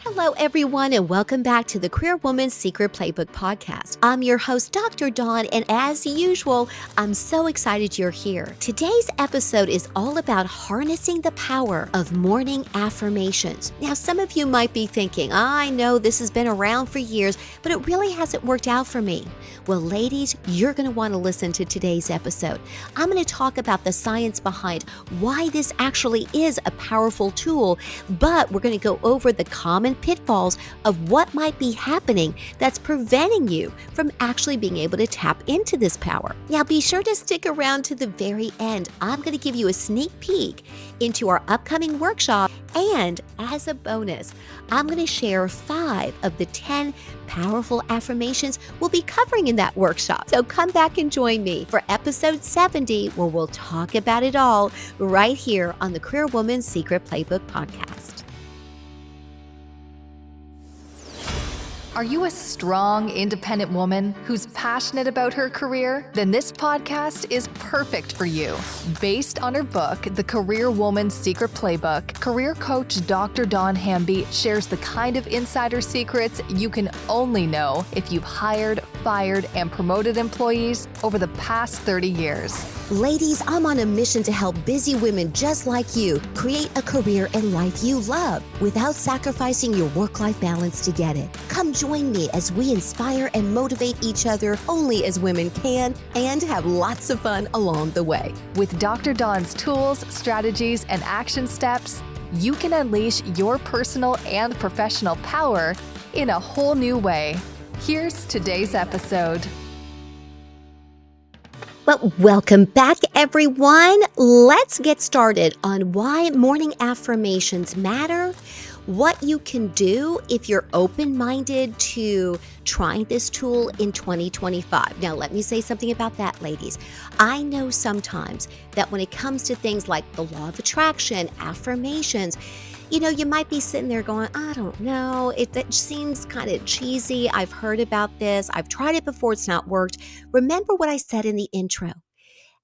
Hello, everyone, and welcome back to the Career Woman's Secret Playbook podcast. I'm your host, Dr. Dawn, and as usual, I'm so excited you're here. Today's episode is all about harnessing the power of morning affirmations. Now, some of you might be thinking, I know this has been around for years, but it really hasn't worked out for me. Well, ladies, you're going to want to listen to today's episode. I'm going to talk about the science behind why this actually is a powerful tool, but we're going to go over the common pitfalls of what might be happening that's preventing you from actually being able to tap into this power. Now, be sure to stick around to the very end. I'm going to give you a sneak peek into our upcoming workshop, and as a bonus, I'm going to share 5 of the 10 powerful affirmations we'll be covering in that workshop. So come back and join me for episode 70, where we'll talk about it all right here on the Career Woman's Secret Playbook podcast. Are you a strong, independent woman who's passionate about her career? Then this podcast is perfect for you. Based on her book, The Career Woman's Secret Playbook, career coach Dr. Dawn Hamby shares the kind of insider secrets you can only know if you've hired, fired, and promoted employees over the past 30 years. Ladies, I'm on a mission to help busy women just like you create a career and life you love without sacrificing your work-life balance to get it. Come join me as we inspire and motivate each other only as women can, and have lots of fun along the way. With Dr. Dawn's tools, strategies, and action steps, you can unleash your personal and professional power in a whole new way. Here's today's episode. Well, welcome back, everyone. Let's get started on why morning affirmations matter, what you can do if you're open-minded to trying this tool in 2025. Now, let me say something about that, ladies. I know sometimes that when it comes to things like the law of attraction, affirmations, you might be sitting there going, I don't know, it seems kind of cheesy. I've heard about this. I've tried it before. It's not worked. Remember what I said in the intro.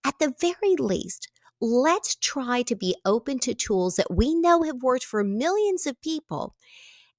At the very least, let's try to be open to tools that we know have worked for millions of people.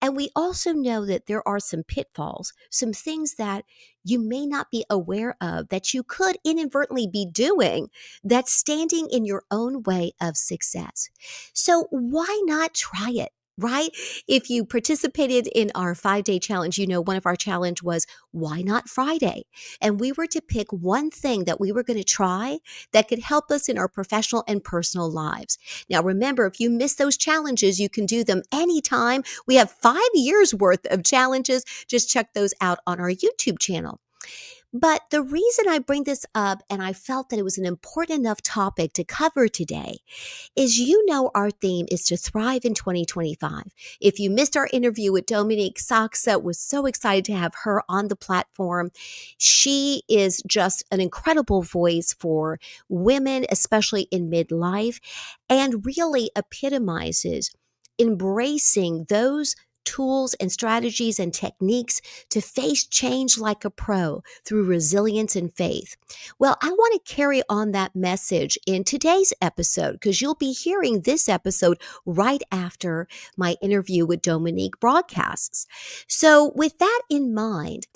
And we also know that there are some pitfalls, some things that you may not be aware of that you could inadvertently be doing that's standing in your own way of success. So why not try it? Right? If you participated in our 5-day challenge, one of our challenge was why not Friday? And we were to pick one thing that we were going to try that could help us in our professional and personal lives. Now, remember, if you miss those challenges, you can do them anytime. We have 5 years worth of challenges. Just check those out on our YouTube channel. But the reason I bring this up, and I felt that it was an important enough topic to cover today, is our theme is to thrive in 2025. If you missed our interview with Dominique Saxa, was so excited to have her on the platform. She is just an incredible voice for women, especially in midlife, and really epitomizes embracing those tools and strategies and techniques to face change like a pro through resilience and faith. Well, I want to carry on that message in today's episode, because you'll be hearing this episode right after my interview with Dominique broadcasts. So with that in mind,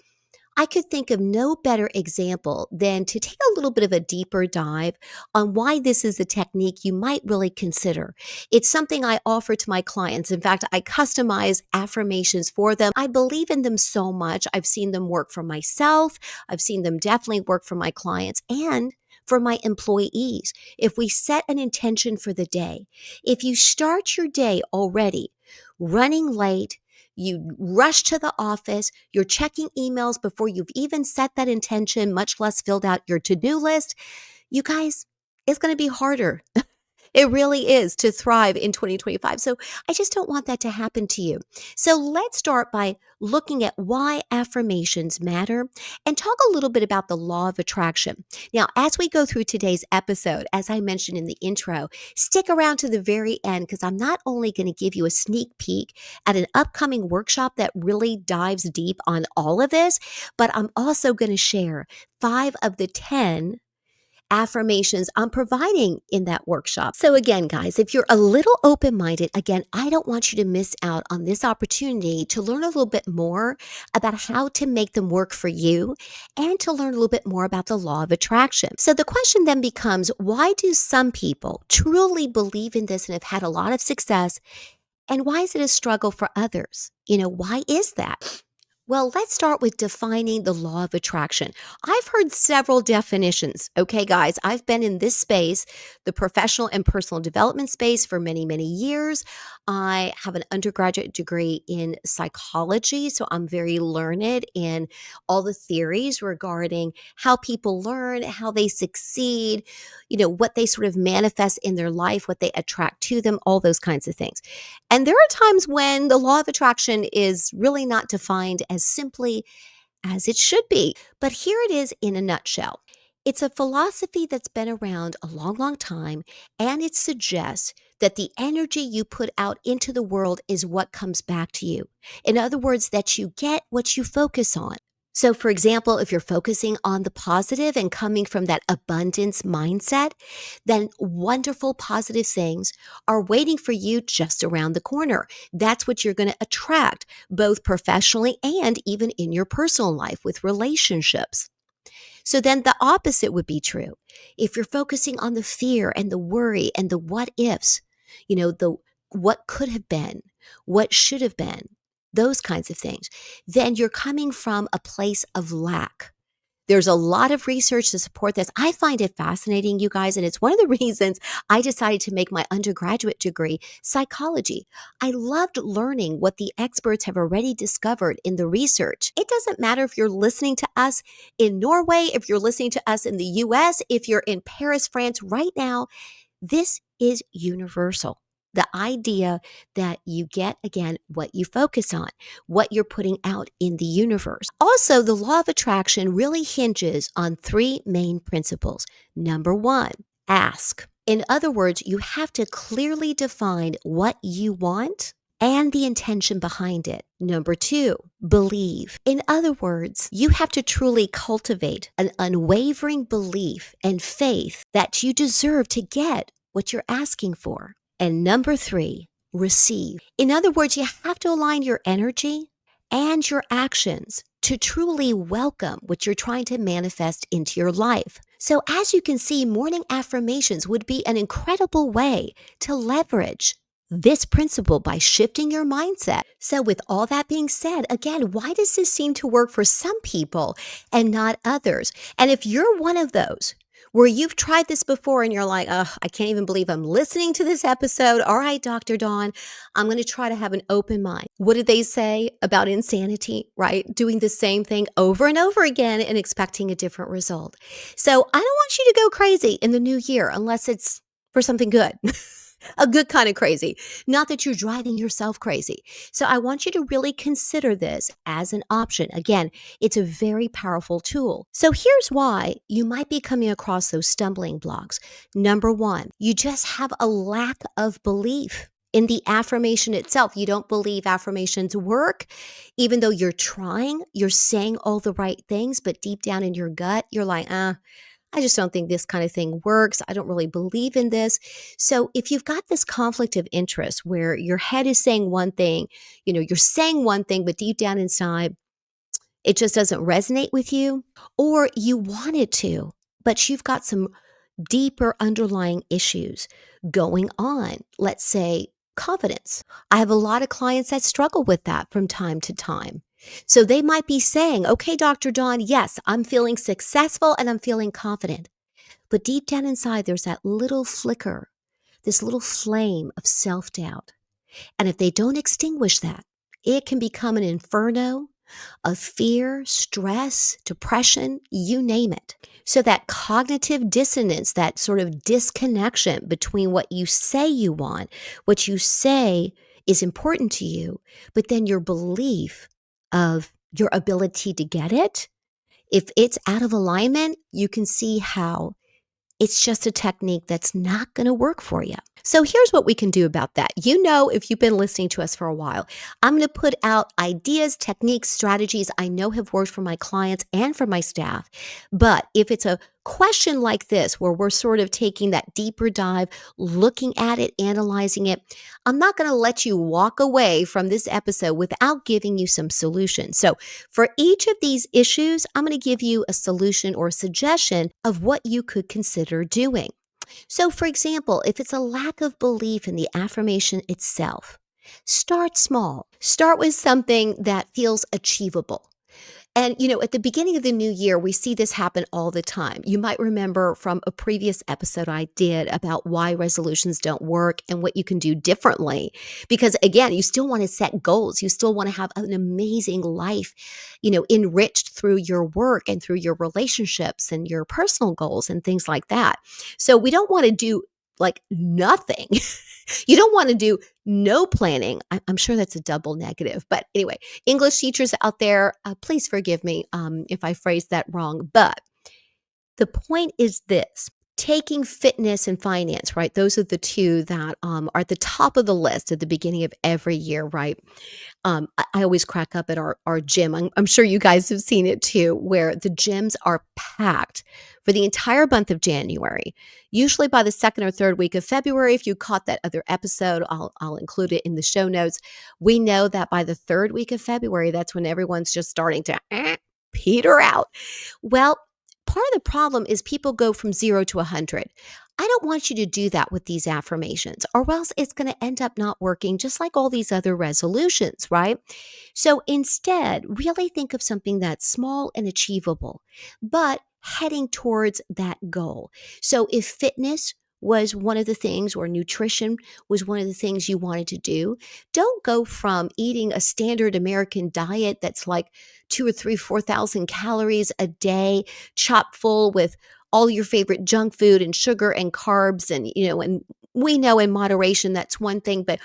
I could think of no better example than to take a little bit of a deeper dive on why this is a technique you might really consider. It's something I offer to my clients. In fact, I customize affirmations for them. I believe in them so much. I've seen them work for myself. I've seen them definitely work for my clients and for my employees. If we set an intention for the day, if you start your day already running late, you rush to the office, you're checking emails before you've even set that intention, much less filled out your to-do list, you guys, it's going to be harder. It really is to thrive in 2025. So I just don't want that to happen to you. So let's start by looking at why affirmations matter and talk a little bit about the law of attraction. Now, as we go through today's episode, as I mentioned in the intro, stick around to the very end, because I'm not only going to give you a sneak peek at an upcoming workshop that really dives deep on all of this, but I'm also going to share 5 of the 10 affirmations I'm providing in that workshop. So again, guys, if you're a little open-minded, again, I don't want you to miss out on this opportunity to learn a little bit more about how to make them work for you and to learn a little bit more about the law of attraction. So the question then becomes, why do some people truly believe in this and have had a lot of success? And why is it a struggle for others? Why is that? Well, let's start with defining the law of attraction. I've heard several definitions. Okay, guys, I've been in this space, the professional and personal development space, for many, many years. I have an undergraduate degree in psychology, so I'm very learned in all the theories regarding how people learn, how they succeed, what they sort of manifest in their life, what they attract to them, all those kinds of things. And there are times when the law of attraction is really not defined as simply as it should be. But here it is in a nutshell. It's a philosophy that's been around a long, long time, and it suggests that the energy you put out into the world is what comes back to you. In other words, that you get what you focus on. So, for example, if you're focusing on the positive and coming from that abundance mindset, then wonderful positive things are waiting for you just around the corner. That's what you're going to attract, both professionally and even in your personal life with relationships. So then the opposite would be true. If you're focusing on the fear and the worry and the what ifs, the what could have been, what should have been, those kinds of things, then you're coming from a place of lack. There's a lot of research to support this. I find it fascinating, you guys, and it's one of the reasons I decided to make my undergraduate degree psychology. I loved learning what the experts have already discovered in the research. It doesn't matter if you're listening to us in Norway, if you're listening to us in the US, if you're in Paris, France right now, this is universal. The idea that you get, again, what you focus on, what you're putting out in the universe. Also, the law of attraction really hinges on three main principles. Number one, ask. In other words, you have to clearly define what you want and the intention behind it. Number two, believe. In other words, you have to truly cultivate an unwavering belief and faith that you deserve to get what you're asking for. And number three, receive. In other words, you have to align your energy and your actions to truly welcome what you're trying to manifest into your life. So as you can see, morning affirmations would be an incredible way to leverage this principle by shifting your mindset. So with all that being said, again, why does this seem to work for some people and not others? And if you're one of those where you've tried this before and you're like, oh, I can't even believe I'm listening to this episode. All right, Dr. Dawn, I'm going to try to have an open mind. What did they say about insanity, right? Doing the same thing over and over again and expecting a different result. So I don't want you to go crazy in the new year unless it's for something good. A good kind of crazy, not that you're driving yourself crazy. So I want you to really consider this as an option. Again, it's a very powerful tool. So here's why you might be coming across those stumbling blocks. Number one, you just have a lack of belief in the affirmation itself. You don't believe affirmations work, even though you're trying, you're saying all the right things, but deep down in your gut, you're like, I just don't think this kind of thing works. I don't really believe in this. So if you've got this conflict of interest where your head is saying one thing, you're saying one thing, but deep down inside, it just doesn't resonate with you, or you want it to, but you've got some deeper underlying issues going on. Let's say confidence. I have a lot of clients that struggle with that from time to time. So they might be saying, okay, Dr. Dawn, yes, I'm feeling successful and I'm feeling confident. But deep down inside, there's that little flicker, this little flame of self-doubt. And if they don't extinguish that, it can become an inferno of fear, stress, depression, you name it. So that cognitive dissonance, that sort of disconnection between what you say you want, what you say is important to you, but then your belief of your ability to get it, if it's out of alignment, you can see how it's just a technique that's not going to work for you. So here's what we can do about that. If you've been listening to us for a while, I'm going to put out ideas, techniques, strategies I know have worked for my clients and for my staff. But if it's a question like this, where we're sort of taking that deeper dive, looking at it, analyzing it, I'm not going to let you walk away from this episode without giving you some solutions. So, for each of these issues, I'm going to give you a solution or a suggestion of what you could consider doing. So, for example, if it's a lack of belief in the affirmation itself, start small. Start with something that feels achievable. And, at the beginning of the new year, we see this happen all the time. You might remember from a previous episode I did about why resolutions don't work and what you can do differently. Because again, you still want to set goals. You still want to have an amazing life, enriched through your work and through your relationships and your personal goals and things like that. So we don't want to do like nothing. You don't want to do no planning. I'm sure that's a double negative. But anyway, English teachers out there, please forgive me if I phrased that wrong. But the point is this: taking fitness and finance, right? Those are the two that are at the top of the list at the beginning of every year, right? I always crack up at our gym. I'm sure you guys have seen it too, where the gyms are packed for the entire month of January. Usually by the second or third week of February, if you caught that other episode, I'll include it in the show notes. We know that by the third week of February, that's when everyone's just starting to peter out. Well, part of the problem is people go from 0 to 100. I don't want you to do that with these affirmations, or else it's going to end up not working, just like all these other resolutions, right? So instead, really think of something that's small and achievable, but heading towards that goal. So if fitness was one of the things, or nutrition was one of the things you wanted to do, don't go from eating a standard American diet that's like 2 or 3, 4,000 calories a day, chock full with all your favorite junk food and sugar and carbs. And we know in moderation that's one thing, but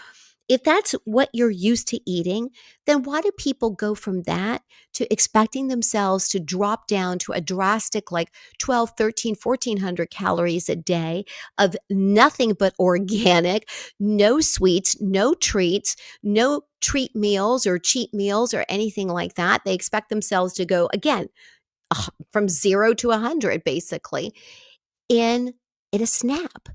if that's what you're used to eating, then why do people go from that to expecting themselves to drop down to a drastic like 12, 13, 1,400 calories a day of nothing but organic, no sweets, no treats, no treat meals or cheat meals or anything like that? They expect themselves to go again from 0 to 100 basically in a snap.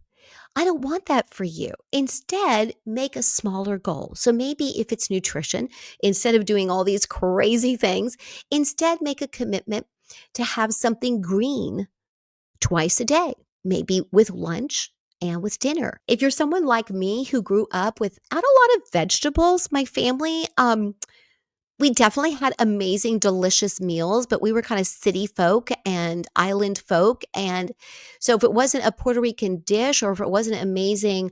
I don't want that for you. Instead, make a smaller goal. So maybe if it's nutrition, instead of doing all these crazy things, instead make a commitment to have something green twice a day, maybe with lunch and with dinner. If you're someone like me who grew up without a lot of vegetables, my family, we definitely had amazing, delicious meals, but we were kind of city folk and island folk. And so if it wasn't a Puerto Rican dish, or if it wasn't amazing,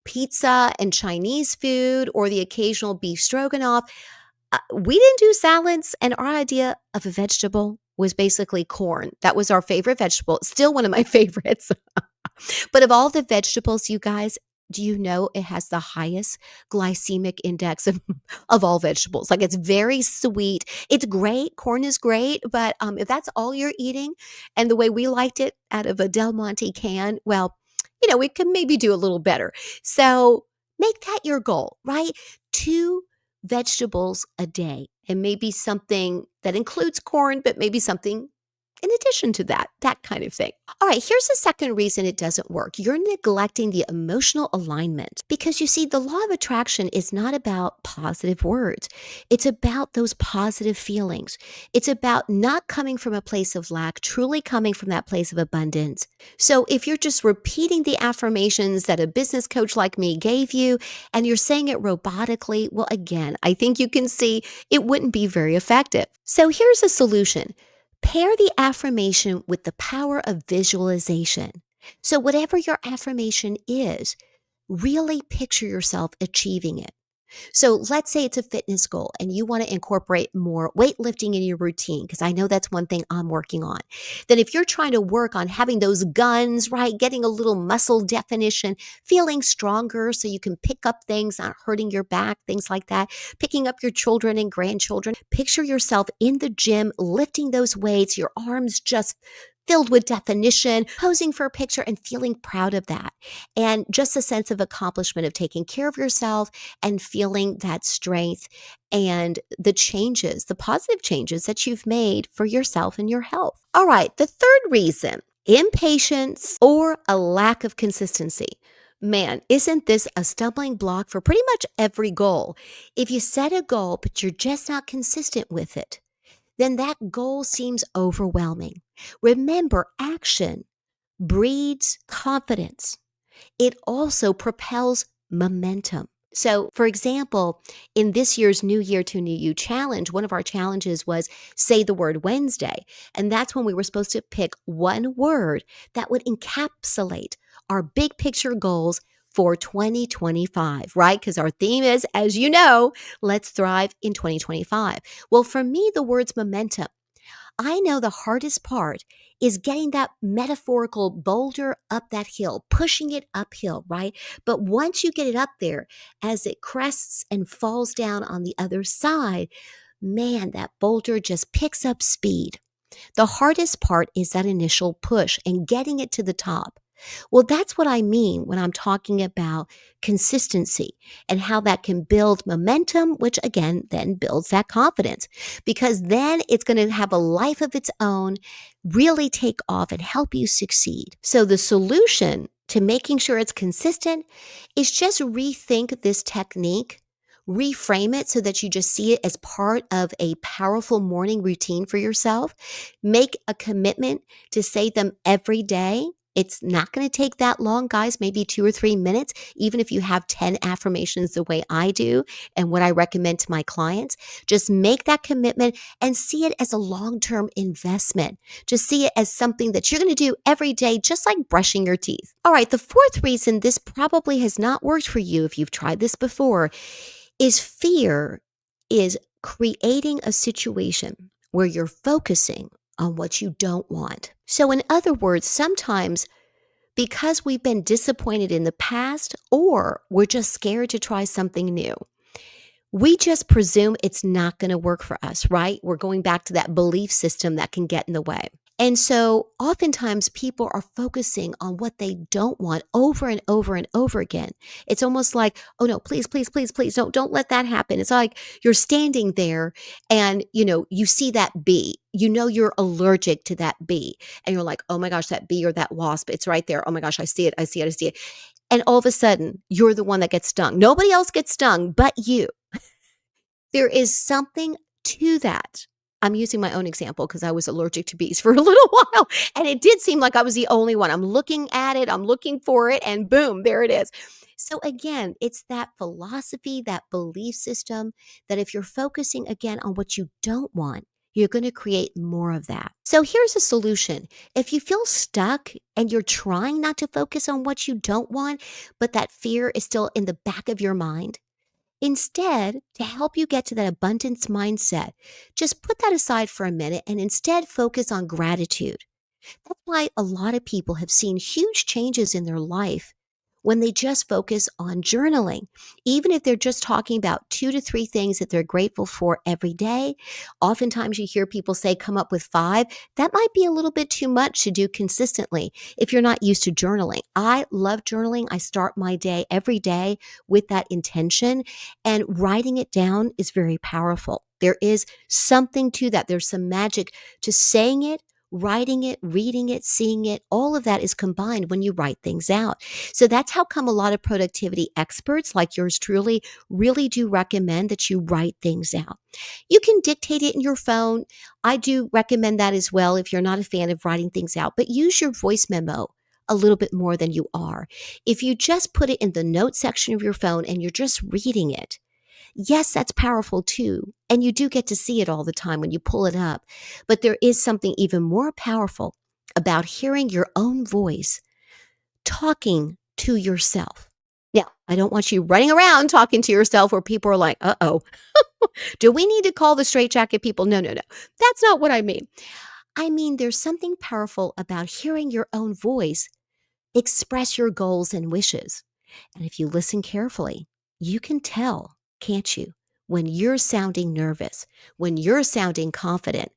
pizza and Chinese food or the occasional beef stroganoff, we didn't do salads. And our idea of a vegetable was basically corn. That was our favorite vegetable. Still one of my favorites. But of all the vegetables, you guys, do you know it has the highest glycemic index of all vegetables? Like, it's very sweet. It's great. Corn is great. But if that's all you're eating and the way we liked it out of a Del Monte can, well, we can maybe do a little better. So make that your goal, right? 2 vegetables a day, and maybe something that includes corn, but maybe something in addition to that kind of thing. All right, here's the second reason it doesn't work. You're neglecting the emotional alignment, because you see, the law of attraction is not about positive words. It's about those positive feelings. It's about not coming from a place of lack, truly coming from that place of abundance. So if you're just repeating the affirmations that a business coach like me gave you and you're saying it robotically, well, again, I think you can see it wouldn't be very effective. So here's a solution. Pair the affirmation with the power of visualization. So, whatever your affirmation is, really picture yourself achieving it. So let's say it's a fitness goal and you want to incorporate more weightlifting in your routine, because I know that's one thing I'm working on. Then if you're trying to work on having those guns, right, getting a little muscle definition, feeling stronger so you can pick up things, not hurting your back, things like that, picking up your children and grandchildren, picture yourself in the gym lifting those weights, your arms just filled with definition, posing for a picture and feeling proud of that. And just a sense of accomplishment of taking care of yourself and feeling that strength and the changes, the positive changes that you've made for yourself and your health. All right, the third reason, impatience or a lack of consistency. Man, isn't this a stumbling block for pretty much every goal? If you set a goal, but you're just not consistent with it, then that goal seems overwhelming. Remember, action breeds confidence. It also propels momentum. So, for example, in this year's New Year to New You challenge, one of our challenges was say the word Wednesday. And that's when we were supposed to pick one word that would encapsulate our big picture goals for 2025, right? Because our theme is, as you know, let's thrive in 2025. Well, for me, the word's momentum. I know the hardest part is getting that metaphorical boulder up that hill, pushing it uphill, right? But once you get it up there, as it crests and falls down on the other side, man, that boulder just picks up speed. The hardest part is that initial push and getting it to the top. Well, that's what I mean when I'm talking about consistency and how that can build momentum, which again then builds that confidence because then it's going to have a life of its own, really take off and help you succeed. So the solution to making sure it's consistent is just rethink this technique. Reframe it so that you just see it as part of a powerful morning routine for yourself. Make a commitment to say them every day. It's not going to take that long, guys, maybe 2 or 3 minutes, even if you have 10 affirmations the way I do and what I recommend to my clients. Just make that commitment and see it as a long-term investment. Just see it as something that you're going to do every day, just like brushing your teeth. All right, the fourth reason this probably has not worked for you if you've tried this before is fear is creating a situation where you're focusing on what you don't want. So, in other words, sometimes because we've been disappointed in the past or we're just scared to try something new, we just presume it's not going to work for us, right? We're going back to that belief system that can get in the way. And so oftentimes people are focusing on what they don't want over and over and over again. It's almost like, oh no, please, please, please, please, don't let that happen. It's like you're standing there and you see that bee. You know you're allergic to that bee. And you're like, oh my gosh, that bee or that wasp, it's right there. Oh my gosh, I see it, I see it, I see it. And all of a sudden, you're the one that gets stung. Nobody else gets stung but you. There is something to that. I'm using my own example because I was allergic to bees for a little while, and it did seem like I was the only one. I'm looking at it, I'm looking for it, and boom, there it is. So again, it's that philosophy, that belief system that if you're focusing again on what you don't want, you're going to create more of that. So here's a solution. If you feel stuck and you're trying not to focus on what you don't want, but that fear is still in the back of your mind, instead, to help you get to that abundance mindset, just put that aside for a minute and instead focus on gratitude. That's why a lot of people have seen huge changes in their life when they just focus on journaling. Even if they're just talking about 2 to 3 things that they're grateful for every day, oftentimes you hear people say, come up with 5. That might be a little bit too much to do consistently if you're not used to journaling. I love journaling. I start my day every day with that intention, and writing it down is very powerful. There is something to that. There's some magic to saying it, writing it, reading it, seeing it. All of that is combined when you write things out. So that's how come a lot of productivity experts like yours truly really do recommend that you write things out. You can dictate it in your phone. I do recommend that as well if you're not a fan of writing things out, but use your voice memo a little bit more than you are. If you just put it in the notes section of your phone and you're just reading it, yes, that's powerful too. And you do get to see it all the time when you pull it up. But there is something even more powerful about hearing your own voice talking to yourself. Now, I don't want you running around talking to yourself where people are like, uh-oh, do we need to call the straitjacket people? No, no, no. That's not what I mean. I mean, there's something powerful about hearing your own voice express your goals and wishes. And if you listen carefully, you can tell, can't you, when you're sounding nervous, when you're sounding confident.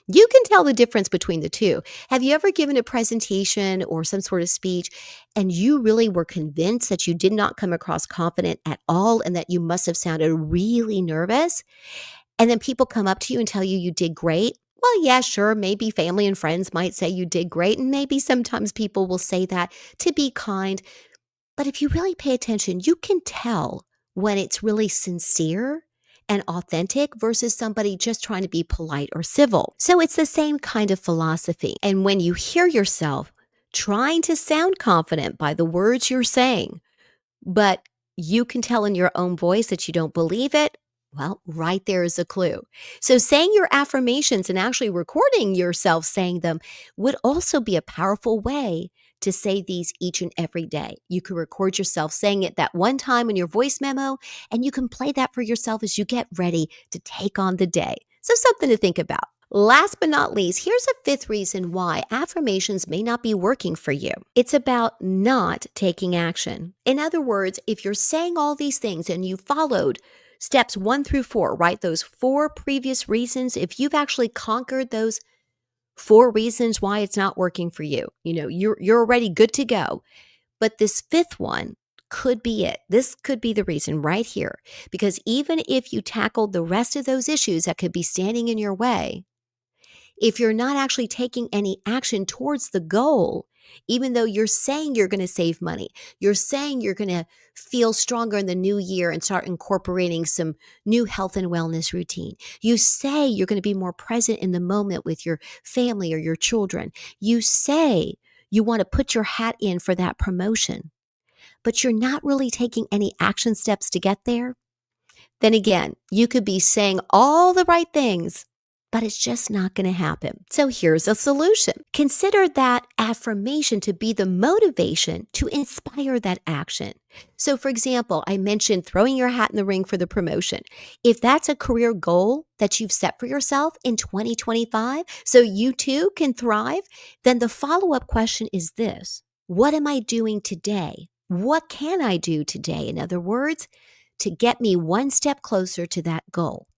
You can tell the difference between the two. Have you ever given a presentation or some sort of speech and you really were convinced that you did not come across confident at all and that you must have sounded really nervous? And then people come up to you and tell you you did great? Well, yeah, sure. Maybe family and friends might say you did great. And maybe sometimes people will say that to be kind. But if you really pay attention, you can tell when it's really sincere and authentic versus somebody just trying to be polite or civil. So it's the same kind of philosophy. And when you hear yourself trying to sound confident by the words you're saying, but you can tell in your own voice that you don't believe it, well, right there is a clue. So saying your affirmations and actually recording yourself saying them would also be a powerful way to say these each and every day. You can record yourself saying it that one time in your voice memo, and you can play that for yourself as you get ready to take on the day. So something to think about. Last but not least, here's a fifth reason why affirmations may not be working for you. It's about not taking action. In other words, if you're saying all these things and you followed steps 1 through 4, right? Those 4 previous reasons, if you've actually conquered those 4 reasons why it's not working for you, you're already good to go. But this fifth one could be it. This could be the reason right here. Because even if you tackled the rest of those issues that could be standing in your way, if you're not actually taking any action towards the goal, even though you're saying you're going to save money, you're saying you're going to feel stronger in the new year and start incorporating some new health and wellness routine. You say you're going to be more present in the moment with your family or your children. You say you want to put your hat in for that promotion, but you're not really taking any action steps to get there. Then again, you could be saying all the right things, but it's just not going to happen. So here's a solution. Consider that affirmation to be the motivation to inspire that action. So for example, I mentioned throwing your hat in the ring for the promotion. If that's a career goal that you've set for yourself in 2025, so you too can thrive, then the follow-up question is this: what am I doing today? What can I do today? In other words, to get me one step closer to that goal.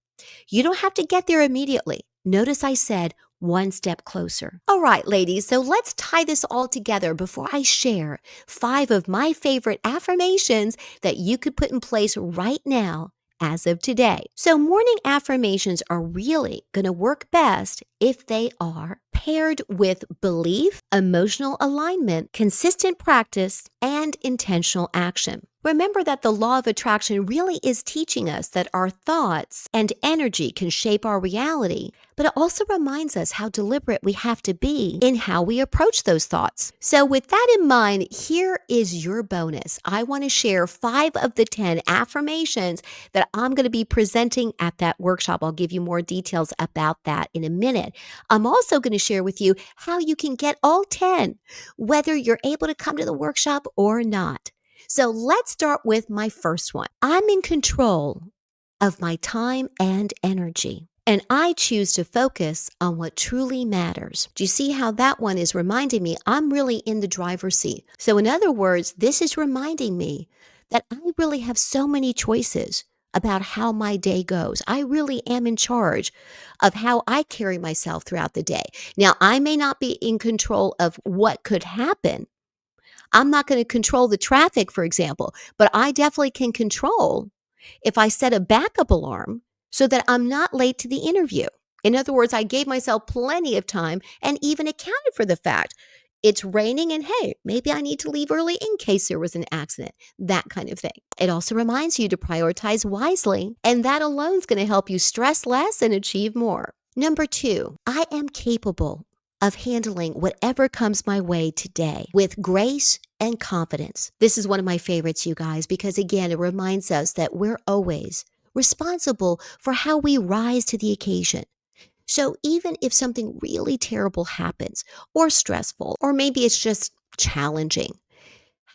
You don't have to get there immediately. Notice I said one step closer. All right, ladies, so let's tie this all together before I share 5 of my favorite affirmations that you could put in place right now as of today. So morning affirmations are really going to work best if they are paired with belief, emotional alignment, consistent practice, and intentional action. Remember that the law of attraction really is teaching us that our thoughts and energy can shape our reality, but it also reminds us how deliberate we have to be in how we approach those thoughts. So with that in mind, here is your bonus. I want to share 5 of the 10 affirmations that I'm going to be presenting at that workshop. I'll give you more details about that in a minute. I'm also going to share with you how you can get all 10, whether you're able to come to the workshop or not. So let's start with my first one. I'm in control of my time and energy, and I choose to focus on what truly matters. Do you see how that one is reminding me I'm really in the driver's seat? So in other words, this is reminding me that I really have so many choices about how my day goes. I really am in charge of how I carry myself throughout the day. Now, I may not be in control of what could happen. I'm not going to control the traffic, for example, but I definitely can control if I set a backup alarm so that I'm not late to the interview. In other words, I gave myself plenty of time and even accounted for the fact it's raining and hey, maybe I need to leave early in case there was an accident, that kind of thing. It also reminds you to prioritize wisely, and that alone is going to help you stress less and achieve more. Number 2, I am capable of handling whatever comes my way today with grace and confidence. This is one of my favorites, you guys, because again, it reminds us that we're always responsible for how we rise to the occasion. So even if something really terrible happens or stressful, or maybe it's just challenging,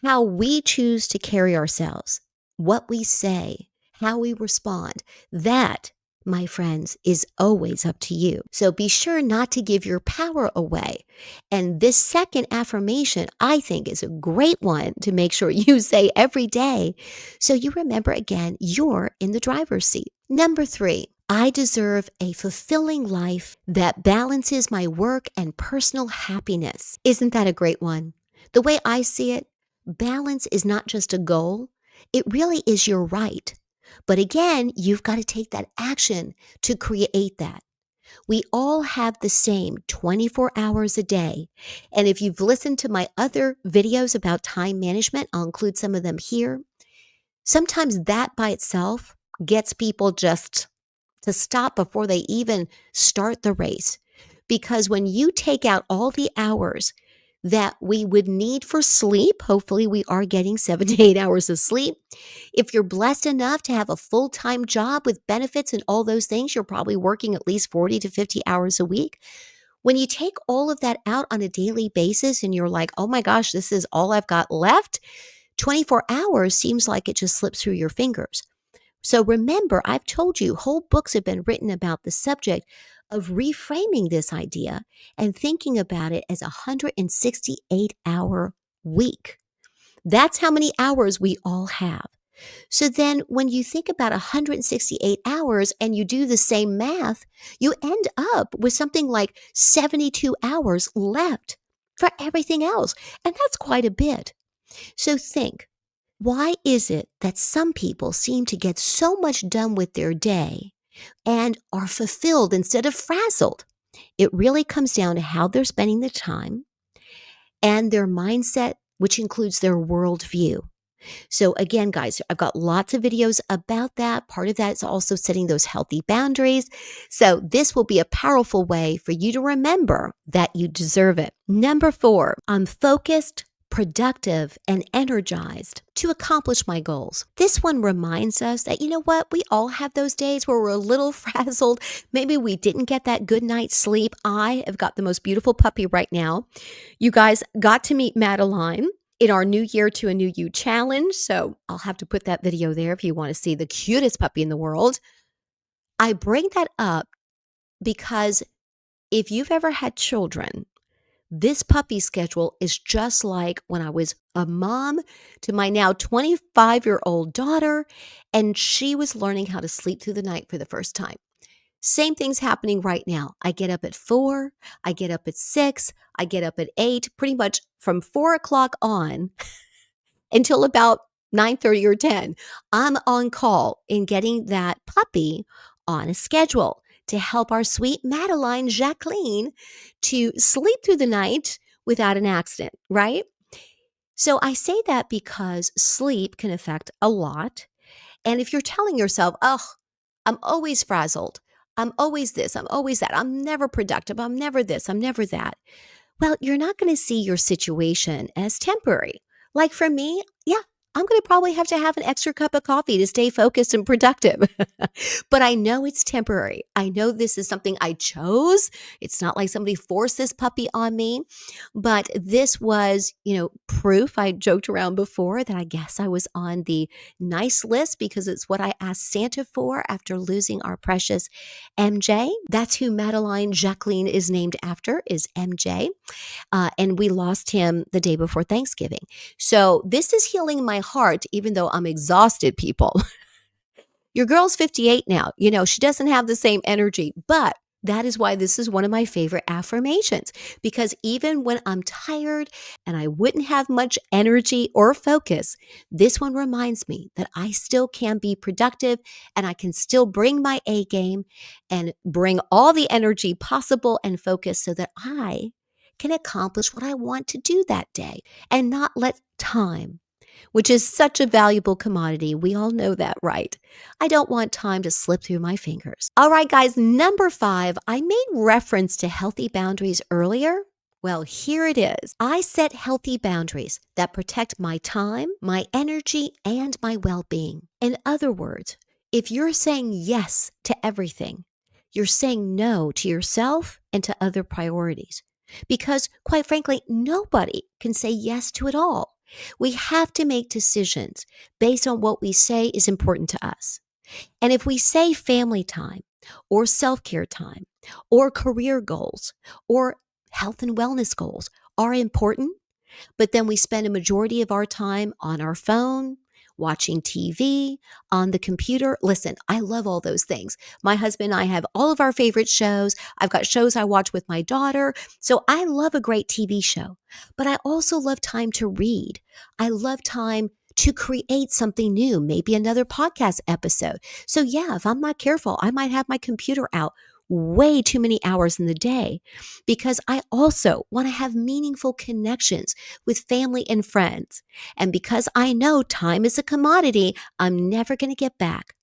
how we choose to carry ourselves, what we say, how we respond, that, my friends, is always up to you. So be sure not to give your power away. And this second affirmation, I think, is a great one to make sure you say every day so you remember again, you're in the driver's seat. Number 3, I deserve a fulfilling life that balances my work and personal happiness. Isn't that a great one? The way I see it, balance is not just a goal, it really is your right. But again, you've got to take that action to create that. We all have the same 24 hours a day. And if you've listened to my other videos about time management, I'll include some of them here. Sometimes that by itself gets people just to stop before they even start the race. Because when you take out all the hours that we would need for sleep, hopefully we are getting 7 to 8 hours of sleep. If you're blessed enough to have a full-time job with benefits and all those things, you're probably working at least 40 to 50 hours a week. When you take all of that out on a daily basis and you're like, oh my gosh, this is all I've got left, 24 hours seems like it just slips through your fingers. So remember, I've told you whole books have been written about the subject of reframing this idea and thinking about it as a 168-hour week. That's how many hours we all have. So then when you think about 168 hours and you do the same math, you end up with something like 72 hours left for everything else. And that's quite a bit. So think, why is it that some people seem to get so much done with their day and are fulfilled instead of frazzled? It really comes down to how they're spending their time and their mindset, which includes their worldview. So again, guys, I've got lots of videos about that. Part of that is also setting those healthy boundaries. So this will be a powerful way for you to remember that you deserve it. Number 4, I'm focused, productive, and energized to accomplish my goals. This one reminds us that, you know what, we all have those days where we're a little frazzled. Maybe we didn't get that good night's sleep. I have got the most beautiful puppy right now. You guys got to meet Madeline in our New Year to a New You challenge. So I'll have to put that video there if you want to see the cutest puppy in the world. I bring that up because if you've ever had children, this puppy schedule is just like when I was a mom to my now 25-year-old daughter, and she was learning how to sleep through the night for the first time. Same thing's happening right now. I get up at 4, I get up at 6, I get up at 8, pretty much from 4 o'clock on until about 9:30 or 10. I'm on call in getting that puppy on a schedule to help our sweet Madeline Jacqueline to sleep through the night without an accident, right? So I say that because sleep can affect a lot. And if you're telling yourself, oh, I'm always frazzled, I'm always this, I'm always that, I'm never productive, I'm never this, I'm never that, well, you're not going to see your situation as temporary. Like for me, yeah, I'm going to probably have to have an extra cup of coffee to stay focused and productive. But I know it's temporary. I know this is something I chose. It's not like somebody forced this puppy on me, but this was, proof. I joked around before that I guess I was on the nice list because it's what I asked Santa for after losing our precious MJ. That's who Madeline Jacqueline is named after, is MJ. And we lost him the day before Thanksgiving. So this is healing my heart, even though I'm exhausted, people. Your girl's 58 now. She doesn't have the same energy, but that is why this is one of my favorite affirmations, because even when I'm tired and I wouldn't have much energy or focus, this one reminds me that I still can be productive and I can still bring my A game and bring all the energy possible and focus so that I can accomplish what I want to do that day and not let time, which is such a valuable commodity. We all know that, right? I don't want time to slip through my fingers. All right, guys, number 5, I made reference to healthy boundaries earlier. Well, here it is. I set healthy boundaries that protect my time, my energy, and my well-being. In other words, if you're saying yes to everything, you're saying no to yourself and to other priorities. Because, quite frankly, nobody can say yes to it all. We have to make decisions based on what we say is important to us. And if we say family time or self-care time or career goals or health and wellness goals are important, but then we spend a majority of our time on our phone watching TV, on the computer. Listen, I love all those things. My husband and I have all of our favorite shows. I've got shows I watch with my daughter. So I love a great TV show, but I also love time to read. I love time to create something new, maybe another podcast episode. So, yeah, if I'm not careful, I might have my computer out way too many hours in the day because I also want to have meaningful connections with family and friends. And because I know time is a commodity I'm never going to get back,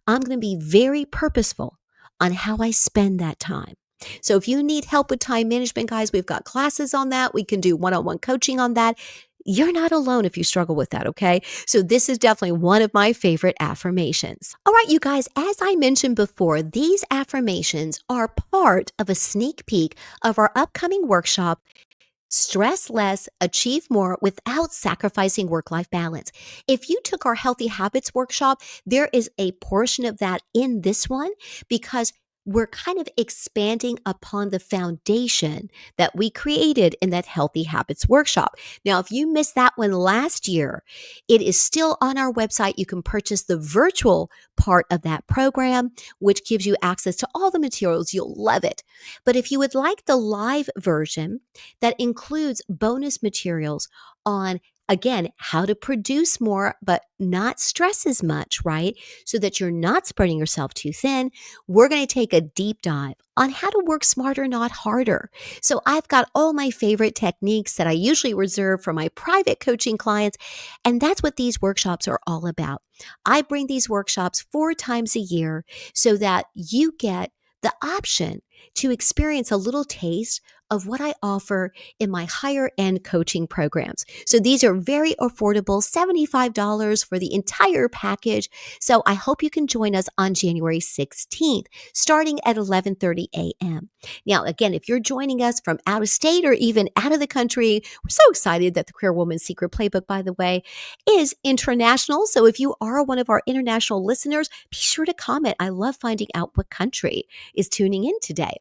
I'm going to be very purposeful on how I spend that time. So if you need help with time management, guys, we've got classes on that. We can do one-on-one coaching on that. You're not alone if you struggle with that, okay? So this is definitely one of my favorite affirmations. All right, you guys, as I mentioned before, these affirmations are part of a sneak peek of our upcoming workshop, Stress Less, Achieve More Without Sacrificing Work-Life Balance. If you took our Healthy Habits workshop, there is a portion of that in this one because we're kind of expanding upon the foundation that we created in that Healthy Habits workshop. Now, if you missed that one last year, it is still on our website. You can purchase the virtual part of that program, which gives you access to all the materials. You'll love it. But if you would like the live version, that includes bonus materials on, again, how to produce more, but not stress as much, right? So that you're not spreading yourself too thin. We're going to take a deep dive on how to work smarter, not harder. So I've got all my favorite techniques that I usually reserve for my private coaching clients. And that's what these workshops are all about. I bring these workshops 4 times a year so that you get the option to experience a little taste of what I offer in my higher end coaching programs. So these are very affordable, $75 for the entire package. So I hope you can join us on January 16th, starting at 11:30 a.m. Now, again, if you're joining us from out of state or even out of the country, we're so excited that the Career Woman's Secret Playbook, by the way, is international. So if you are one of our international listeners, be sure to comment. I love finding out what country is tuning in today.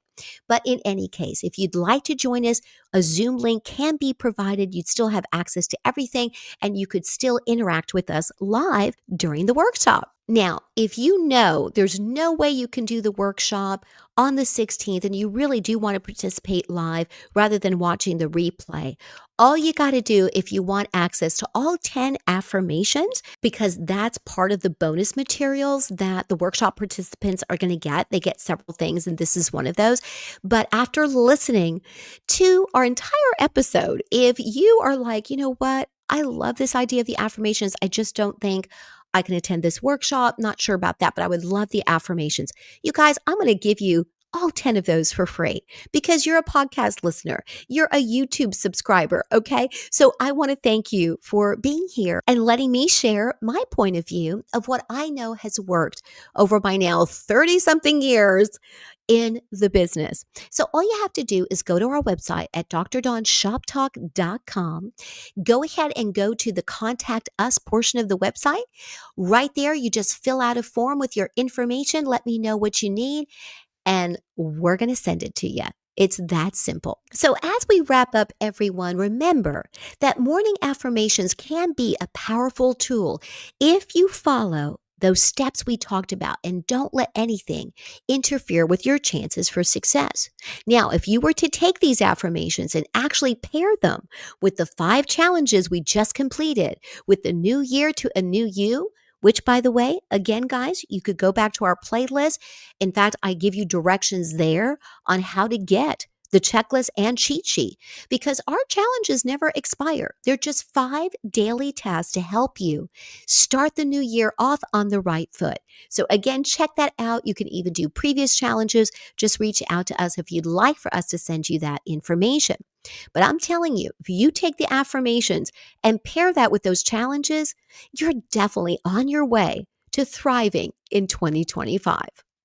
But in any case, if you'd like to join us, a Zoom link can be provided. You'd still have access to everything and you could still interact with us live during the workshop. Now, if you know there's no way you can do the workshop on the 16th and you really do want to participate live rather than watching the replay, all you got to do if you want access to all 10 affirmations, because that's part of the bonus materials that the workshop participants are going to get. They get several things, and this is one of those. But after listening to our entire episode, if you are like, you know what, I love this idea of the affirmations, I just don't think I can attend this workshop, not sure about that, but I would love the affirmations. You guys, I'm going to give you all 10 of those for free because you're a podcast listener. You're a YouTube subscriber, okay? So I want to thank you for being here and letting me share my point of view of what I know has worked over my now 30-something years in the business. So all you have to do is go to our website at drdawnshoptalk.com. Go ahead and go to the Contact Us portion of the website. Right there, you just fill out a form with your information. Let me know what you need, and we're going to send it to you. It's that simple. So as we wrap up, everyone, remember that morning affirmations can be a powerful tool if you follow those steps we talked about and don't let anything interfere with your chances for success. Now, if you were to take these affirmations and actually pair them with the 5 challenges we just completed with the new year to a new you, which, by the way, again, guys, you could go back to our playlist. In fact, I give you directions there on how to get the checklist and cheat sheet because our challenges never expire. They're just 5 daily tasks to help you start the new year off on the right foot. So again, check that out. You can even do previous challenges. Just reach out to us if you'd like for us to send you that information. But I'm telling you, if you take the affirmations and pair that with those challenges, you're definitely on your way to thriving in 2025.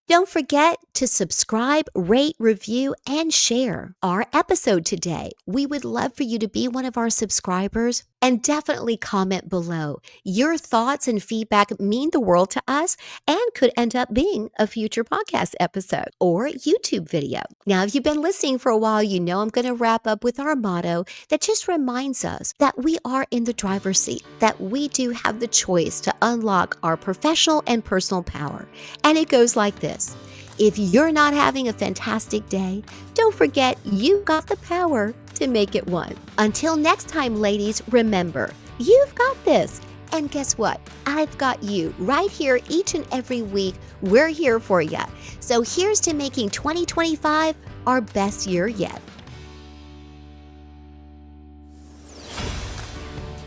Don't forget to subscribe, rate, review, and share our episode today. We would love for you to be one of our subscribers And definitely comment below. Your thoughts and feedback mean the world to us and could end up being a future podcast episode or YouTube video. Now, if you've been listening for a while, you know I'm going to wrap up with our motto that just reminds us that we are in the driver's seat, that we do have the choice to unlock our professional and personal power. And it goes like this. If you're not having a fantastic day, don't forget you've got the power to make it one. Until next time, ladies, remember, you've got this. And guess what? I've got you right here each and every week. We're here for you. So here's to making 2025 our best year yet.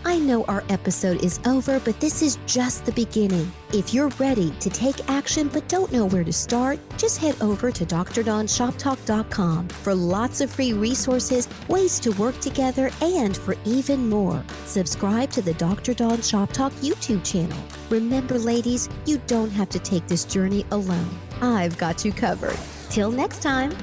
I know our episode is over, but this is just the beginning. If you're ready to take action but don't know where to start, just head over to drdawnshoptalk.com for lots of free resources, ways to work together, and for even more. Subscribe to the Dr. Dawn Shop Talk YouTube channel. Remember, ladies, you don't have to take this journey alone. I've got you covered. Till next time.